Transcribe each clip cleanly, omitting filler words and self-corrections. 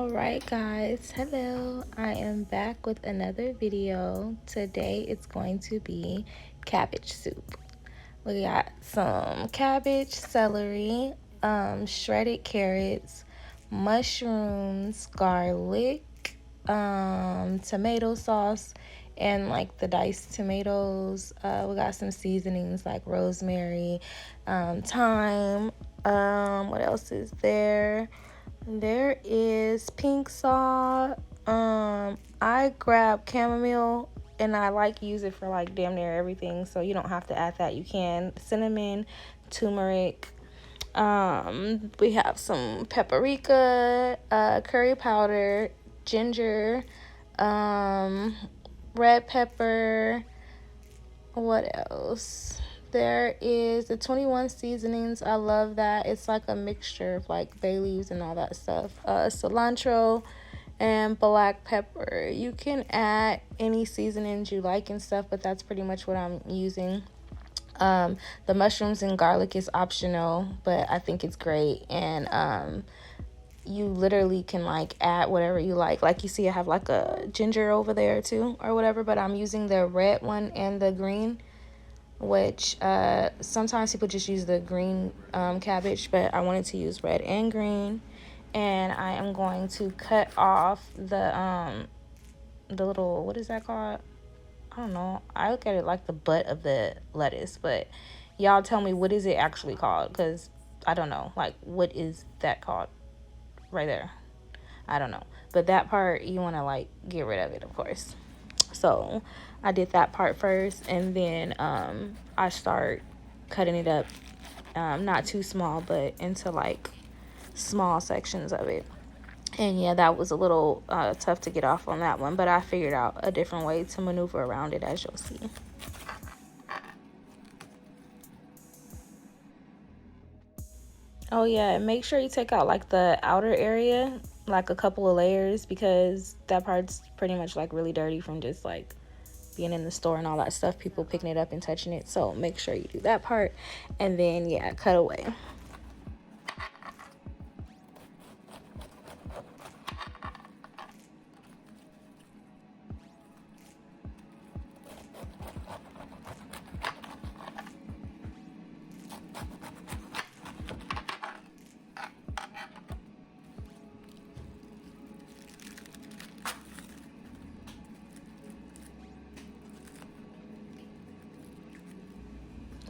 Alright guys, hello. I am back with another video. Today it's going to be cabbage soup. We got some cabbage, celery, shredded carrots, mushrooms, garlic, tomato sauce, and like the diced tomatoes. We got some seasonings like rosemary, thyme. What else is there? There is pink salt. I grab chamomile and I like use it for like damn near everything, so you don't have to add that. You can cinnamon, turmeric. We have some paprika, curry powder, ginger, red pepper. What else? There is the 21 seasonings. I love that. It's like a mixture of like bay leaves and all that stuff. Cilantro and black pepper. You can add any seasonings you like and stuff, but that's pretty much what I'm using. The mushrooms and garlic is optional, but I think it's great. And you literally can like add whatever you like you see I have like a ginger over there too or whatever, but I'm using the red one and the green, which sometimes people just use the green cabbage, but I wanted to use red and green. And I am going to cut off the little, what is that called? I don't know. I look at it like the butt of the lettuce, but y'all tell me, what is it actually called? Because I don't know. Like, what is that called right there? I don't know. But that part, you want to like get rid of it, of course. So I did that part first, and then I start cutting it up, not too small, but into like small sections of it. And yeah, that was a little tough to get off on that one, but I figured out a different way to maneuver around it, as you'll see. Oh yeah, and make sure you take out like the outer area, like a couple of layers, because that part's pretty much like really dirty from just like being in the store and all that stuff, people picking it up and touching it. So make sure you do that part, and then yeah, cut away.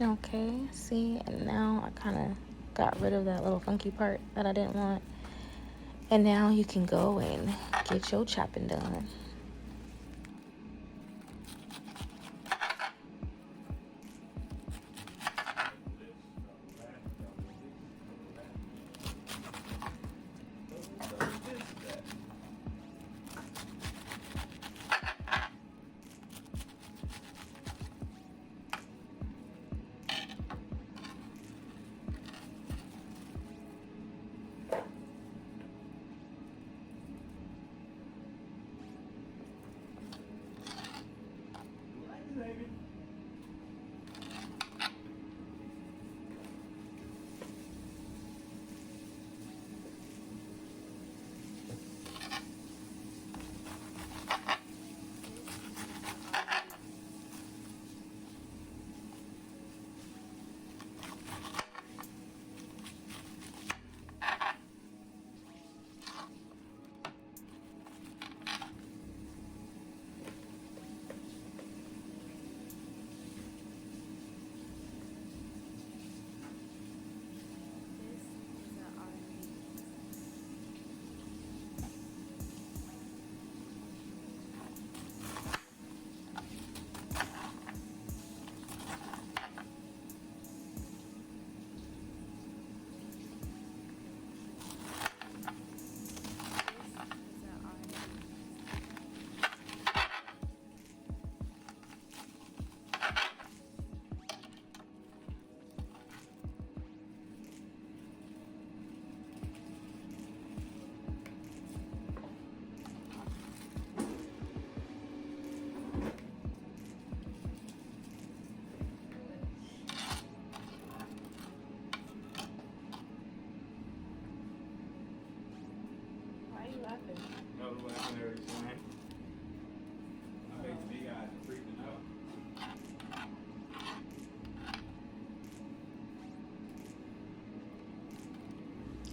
Okay, see, and now I kind of got rid of that little funky part that I didn't want. And now you can go and get your chopping done.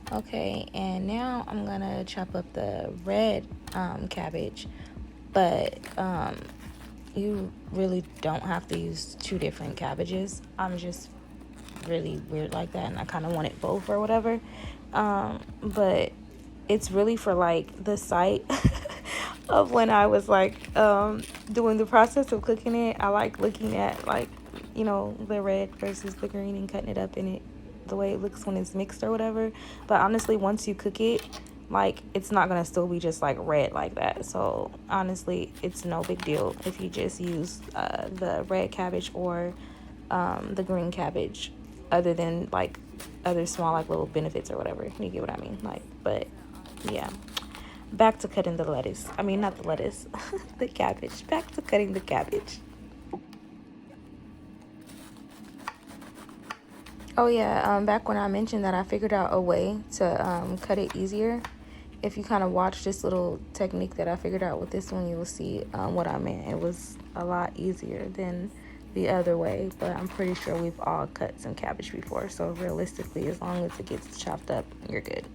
Okay, and now I'm gonna chop up the red cabbage, but you really don't have to use two different cabbages. I'm just really weird like that, and I kind of wanted both or whatever. But it's really for like the sight of when I was like doing the process of cooking it. I like looking at like, you know, the red versus the green and cutting it up in it the way it looks when it's mixed or whatever. But honestly, once you cook it, like it's not gonna still be just like red like that. So honestly, it's no big deal if you just use the red cabbage or the green cabbage, other than like other small like little benefits or whatever. You get what I mean? Like, but yeah. Back to cutting the lettuce. I mean, not the lettuce, the cabbage. Back to cutting the cabbage. Oh yeah, back when I mentioned that I figured out a way to cut it easier. If you kind of watch this little technique that I figured out with this one, you will see what I meant. It was a lot easier than the other way, but I'm pretty sure we've all cut some cabbage before. So realistically, as long as it gets chopped up, you're good.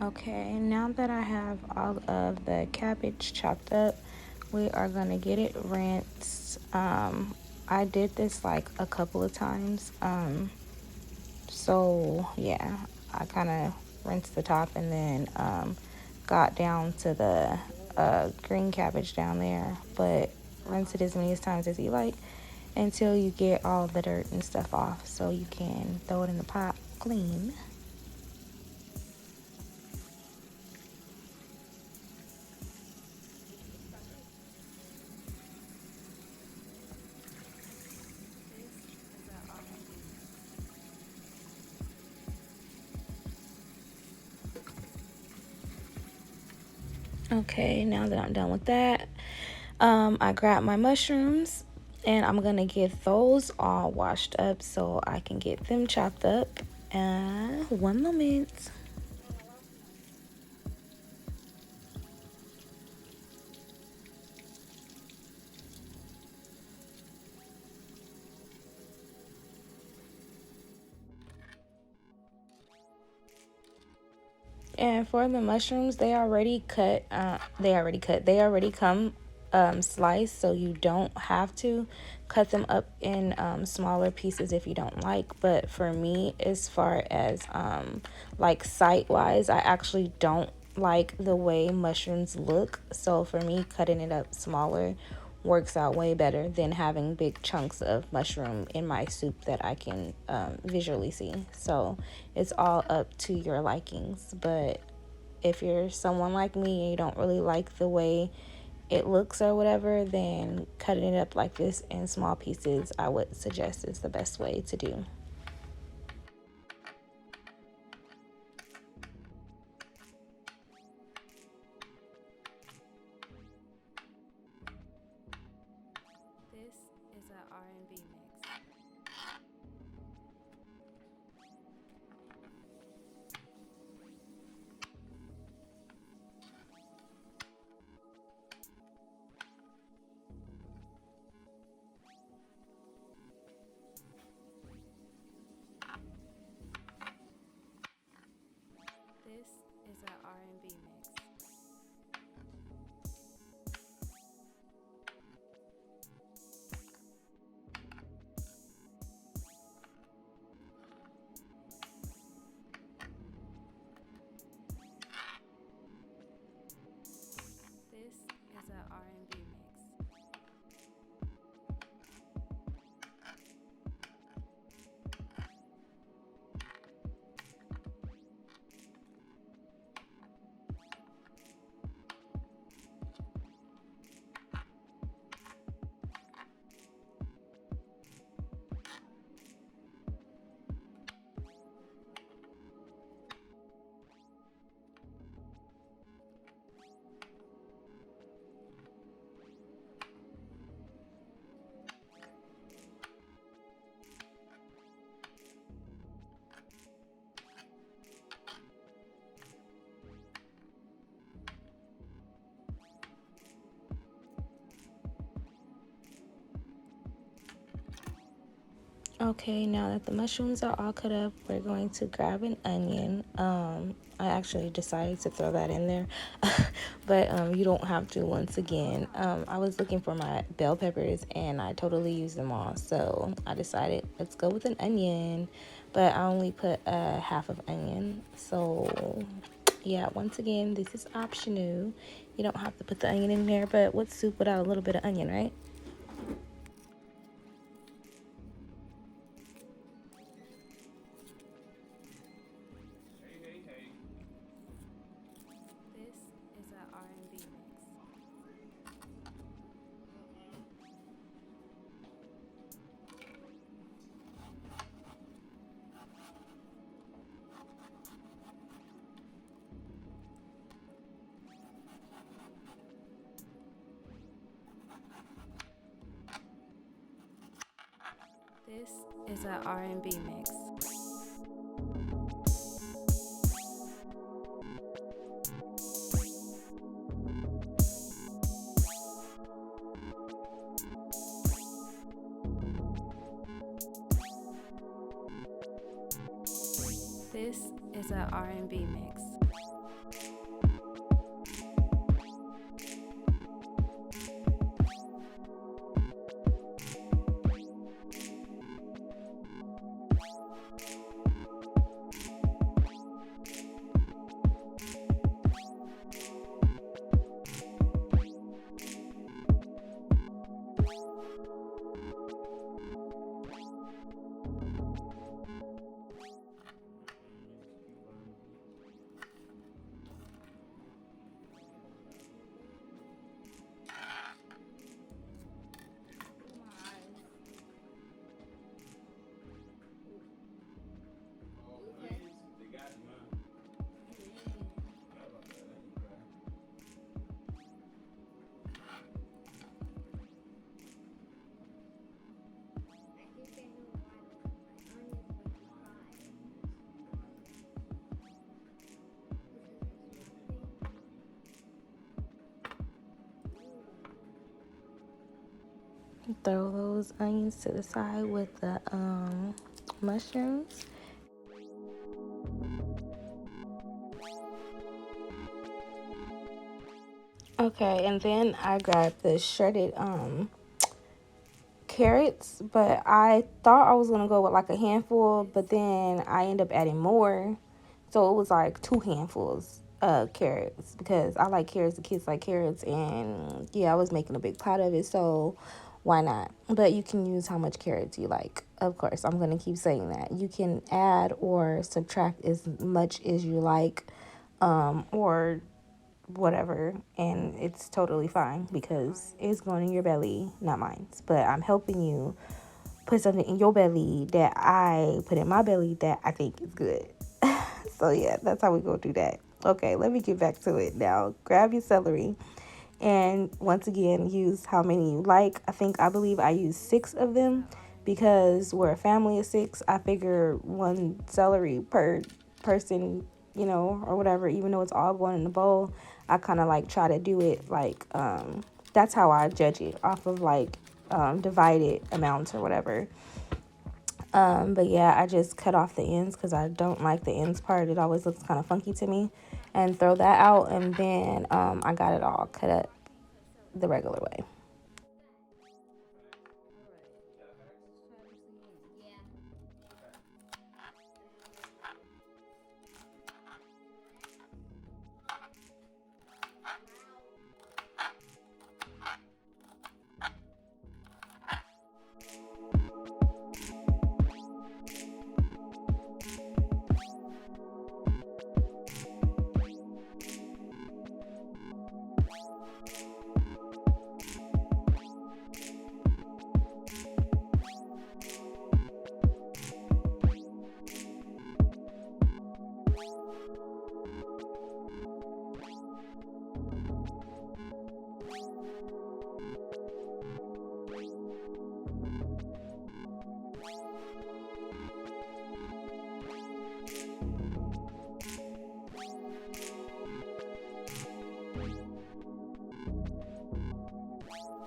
Okay, now that I have all of the cabbage chopped up, we are gonna get it rinsed. I did this like a couple of times. So yeah, I kind of rinsed the top and then got down to the green cabbage down there. But rinse it as many times as you like until you get all the dirt and stuff off, so you can throw it in the pot clean. Okay, now that I'm done with that, I grabbed my mushrooms and I'm gonna get those all washed up so I can get them chopped up. One moment. And for the mushrooms, they already cut. They already come sliced, so you don't have to cut them up in smaller pieces if you don't like. But for me, as far as like sight wise, I actually don't like the way mushrooms look. So for me, cutting it up smaller works out way better than having big chunks of mushroom in my soup that I can visually see. So it's all up to your likings. But if you're someone like me and you don't really like the way it looks or whatever, then cutting it up like this in small pieces, I would suggest is the best way to do. This is an R&B mix. This is an R&B mix. This is an R&B mix. Okay, now that the mushrooms are all cut up, we're going to grab an onion. I actually decided to throw that in there, but you don't have to once again. I was looking for my bell peppers and I totally used them all, so I decided let's go with an onion, but I only put a half of onion. So yeah, once again, this is optional. You don't have to put the onion in there, but what's soup without a little bit of onion, right? This is an R&B mix. This is an R&B mix. This is an R&B mix. Throw those onions to the side with the mushrooms. Okay, and then I grabbed the shredded carrots, but I thought I was gonna go with like a handful, but then I end up adding more, so it was like 2 handfuls of carrots because I like carrots, the kids like carrots, and yeah, I was making a big pot of it, so why not? But you can use how much carrots you like. Of course, I'm gonna keep saying that you can add or subtract as much as you like, or whatever, and it's totally fine because it's going in your belly, not mine. But I'm helping you put something in your belly that I put in my belly that I think is good. So yeah, that's how we go do that. Okay, let me get back to it now. Grab your celery, and once again, use how many you like. I believe I used 6 of them because we're a family of 6. I figure 1 celery per person, or whatever, even though it's all going in the bowl. I kind of like try to do it like, that's how I judge it, off of like divided amounts or whatever. But yeah, I just cut off the ends because I don't like the ends part. It always looks kind of funky to me. And throw that out, and then I got it all cut up the regular way.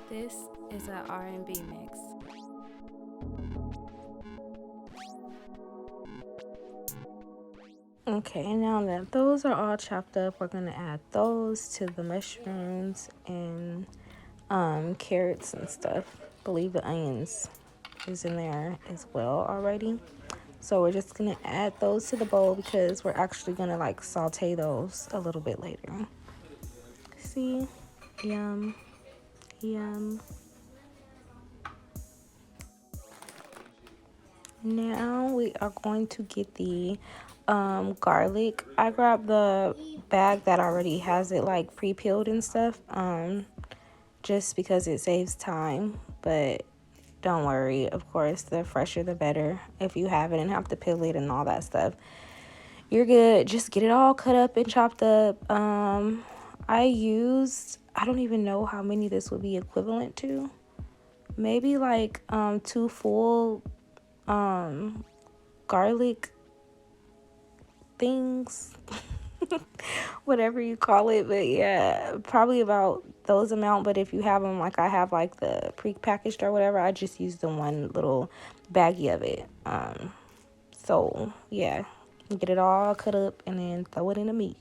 This is an R&B mix. Okay, now that those are all chopped up, we're gonna add those to the mushrooms and carrots and stuff. I believe the onions is in there as well already. So we're just gonna add those to the bowl because we're actually gonna like saute those a little bit later. See? Yum. Yum. Now we are going to get the garlic. I grabbed the bag that already has it like pre-peeled and stuff, just because it saves time. But don't worry, of course, the fresher the better. If you have it and have to peel it and all that stuff, you're good. Just get it all cut up and chopped up. I don't even know how many this would be equivalent to. Maybe like 2 full garlic things. Whatever you call it, but yeah, probably about those amount. But if you have them like I have, like the pre-packaged or whatever, I just use the one little baggie of it. So yeah, get it all cut up and then throw it in the mix.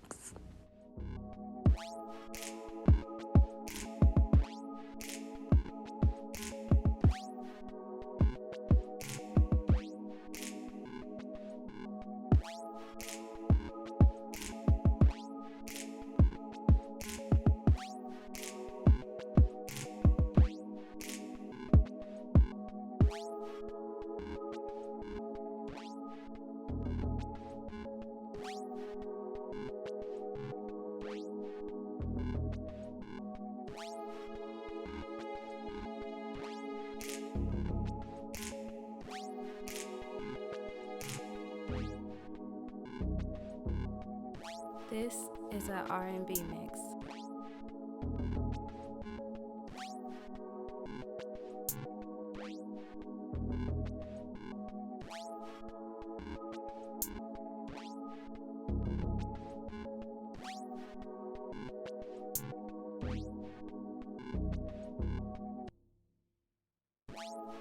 This is an R&B mix.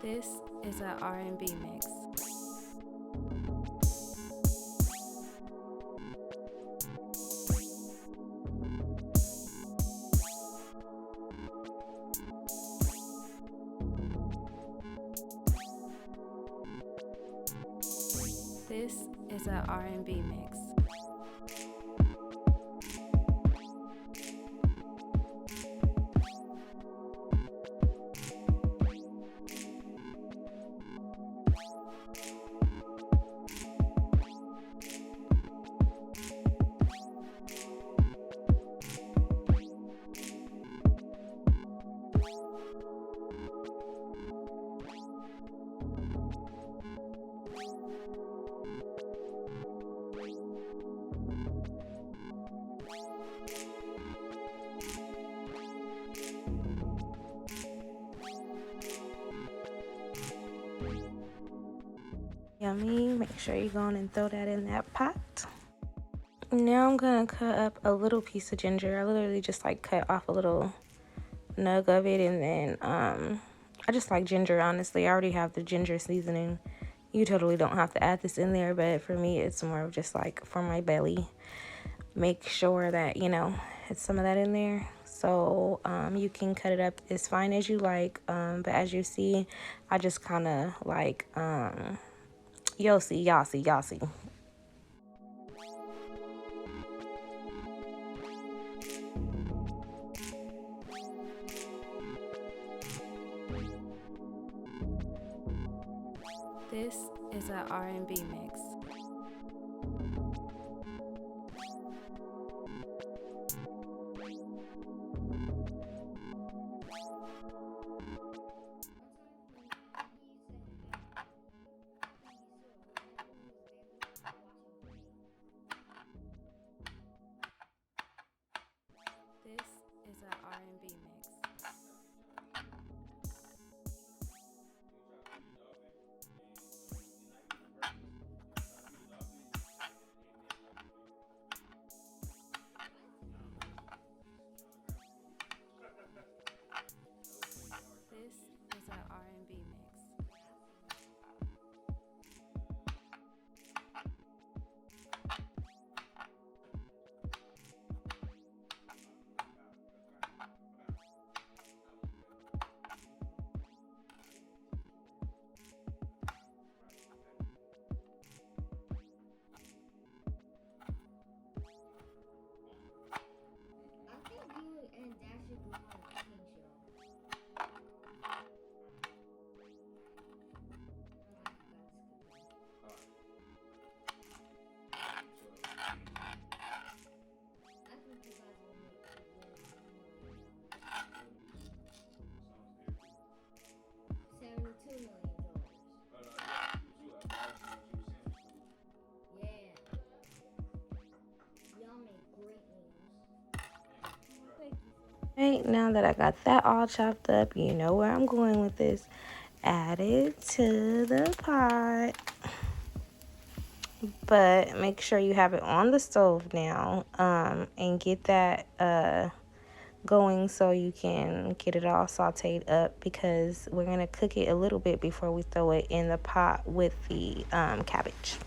This is a R&B mix. This is a R&B mix. Yummy. Make sure you go on and throw that in that pot. Now I'm gonna cut up a little piece of ginger. I literally just like cut off a little nug of it, and then I just like ginger, honestly. I already have the ginger seasoning. You totally don't have to add this in there, but for me it's more of just like for my belly. Make sure that, you know, it's some of that in there. So you can cut it up as fine as you like, but as you see, I just kind of like y'all see. This is a R&B mix. This is a R&B mix. This is a R&B mix. Right, now that I got that all chopped up, you know where I'm going with this. Add it to the pot. But make sure you have it on the stove now, and get that going so you can get it all sauteed up, because we're going to cook it a little bit before we throw it in the pot with the cabbage.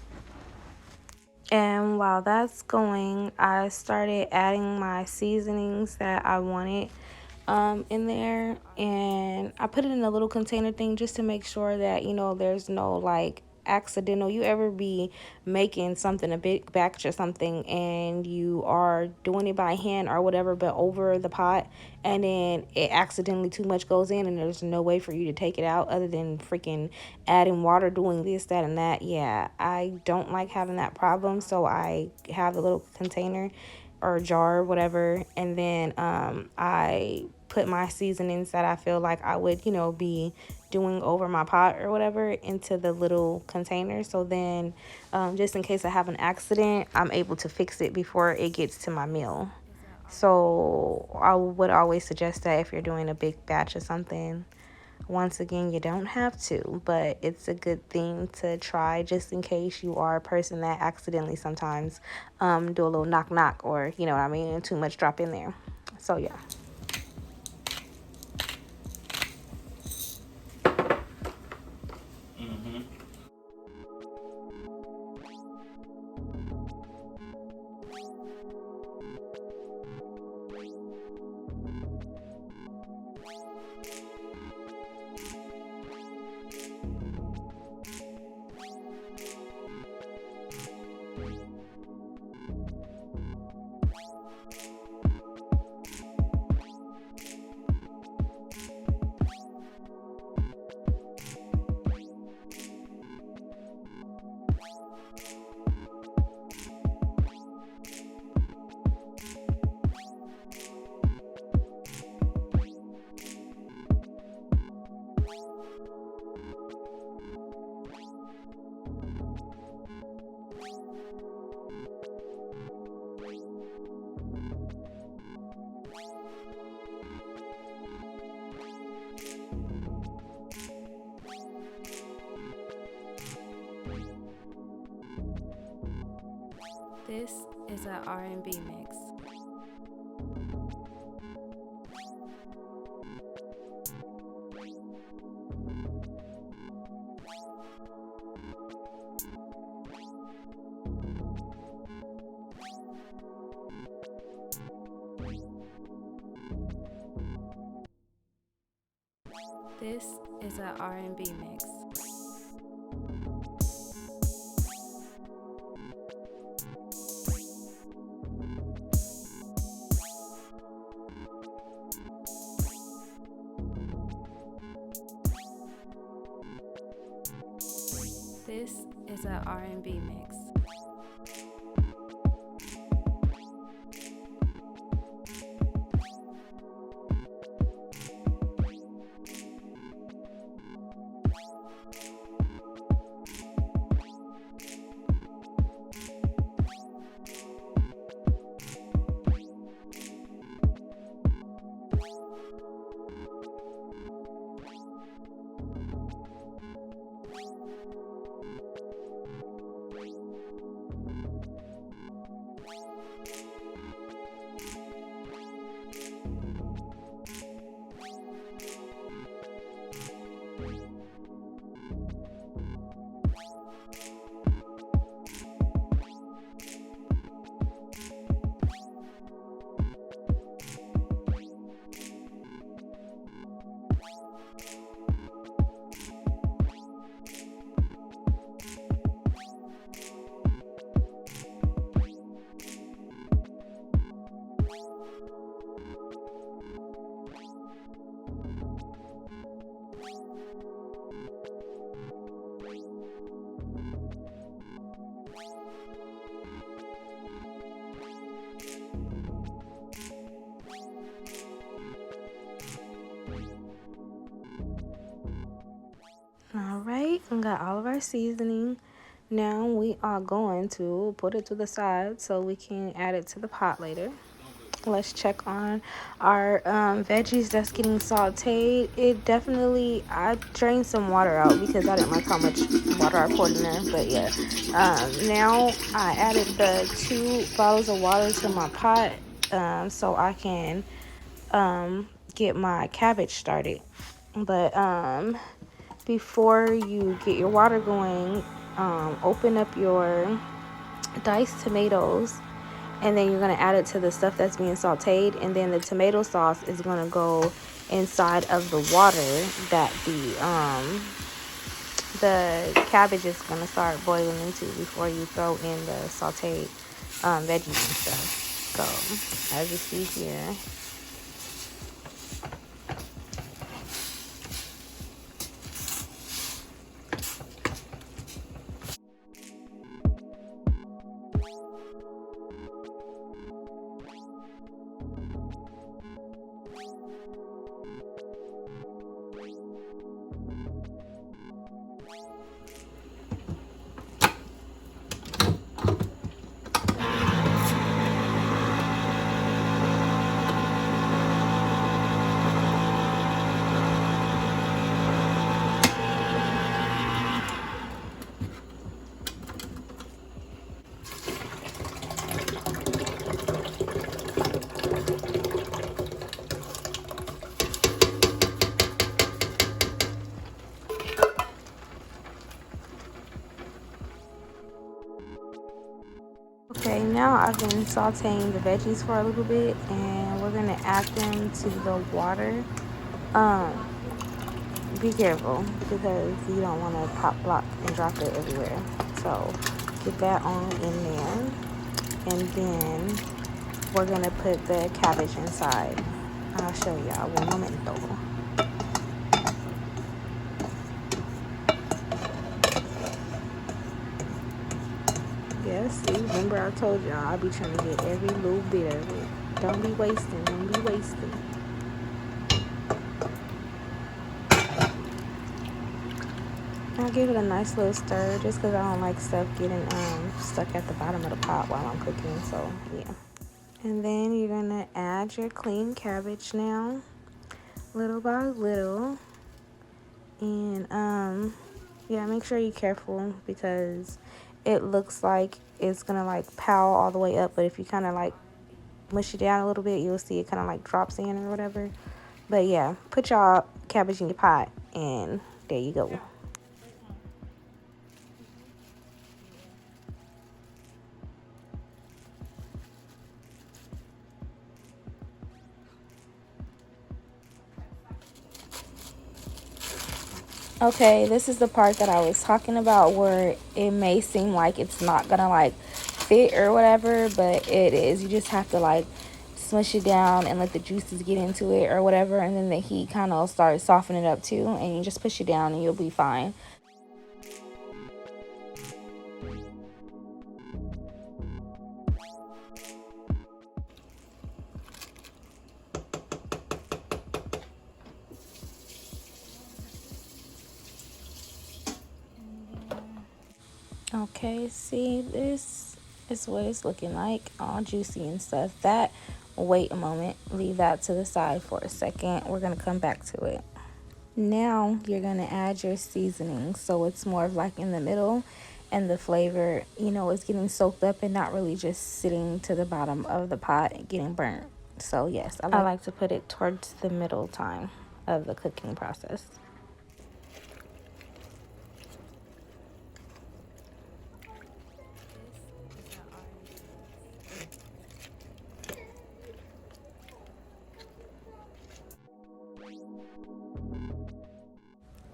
And while that's going, I started adding my seasonings that I wanted in there, and I put it in a little container thing just to make sure that, you know, there's no like accidental, you ever be making something, a big batch or something, and you are doing it by hand or whatever, but over the pot, and then it accidentally too much goes in and there's no way for you to take it out other than freaking adding water, doing this, that, and that. Yeah, I don't like having that problem, so I have a little container or jar or whatever, and then I put my seasonings that I feel like I would, you know, be doing over my pot or whatever into the little container. So then just in case I have an accident, I'm able to fix it before it gets to my meal. So I would always suggest that if you're doing a big batch of something. Once again, you don't have to, but it's a good thing to try just in case you are a person that accidentally sometimes do a little knock knock, or you know what I mean, and too much drop in there. So yeah. is an R&B mix. This is an R&B mix. This is an R&B mix. All right, we got all of our seasoning. Now we are going to put it to the side so we can add it to the pot later. Let's check on our veggies that's getting sauteed. It definitely, I drained some water out because I didn't like how much water I poured in there. But yeah, now I added the 2 bottles of water to my pot so I can get my cabbage started. But before you get your water going, open up your diced tomatoes, and then you're going to add it to the stuff that's being sauteed, and then the tomato sauce is going to go inside of the water that the cabbage is going to start boiling into before you throw in the sauteed veggies and stuff. So as you see here, okay, now I've been sauteing the veggies for a little bit, and we're gonna add them to the water. Be careful because you don't want to pop, block, and drop it everywhere. So get that on in there, and then we're gonna put the cabbage inside. I'll show y'all one momento. Yeah, see, remember I told y'all I be trying to get every little bit of it. Don't be wasting, don't be wasting. I'll give it a nice little stir just because I don't like stuff getting stuck at the bottom of the pot while I'm cooking, so yeah. And then you're gonna add your clean cabbage now, little by little. And yeah, make sure you're careful because it looks like it's gonna like pow all the way up, but if you kind of like mush it down a little bit, you'll see it kind of like drops in or whatever. But yeah, put y'all cabbage in your pot, and there you go. Okay, this is the part that I was talking about where it may seem like it's not gonna like fit or whatever, but it is. You just have to like smush it down and let the juices get into it or whatever, and then the heat kind of starts softening it up too, and you just push it down and you'll be fine. Okay, see, this is what it's looking like, all juicy and stuff. That, wait a moment, leave that to the side for a second. We're gonna come back to it. Now you're gonna add your seasoning, so it's more of like in the middle, and the flavor, you know, is getting soaked up and not really just sitting to the bottom of the pot and getting burnt. So yes, I like to put it towards the middle time of the cooking process.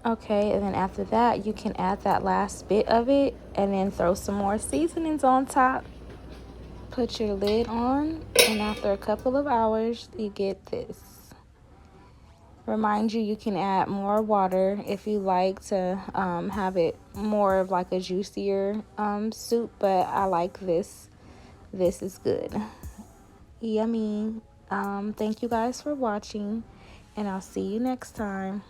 Okay, and then after that, you can add that last bit of it and then throw some more seasonings on top. Put your lid on, and after a couple of hours, you get this. Remind you, you can add more water if you like to have it more of like a juicier soup, but I like this. This is good. Yummy. Thank you guys for watching, and I'll see you next time.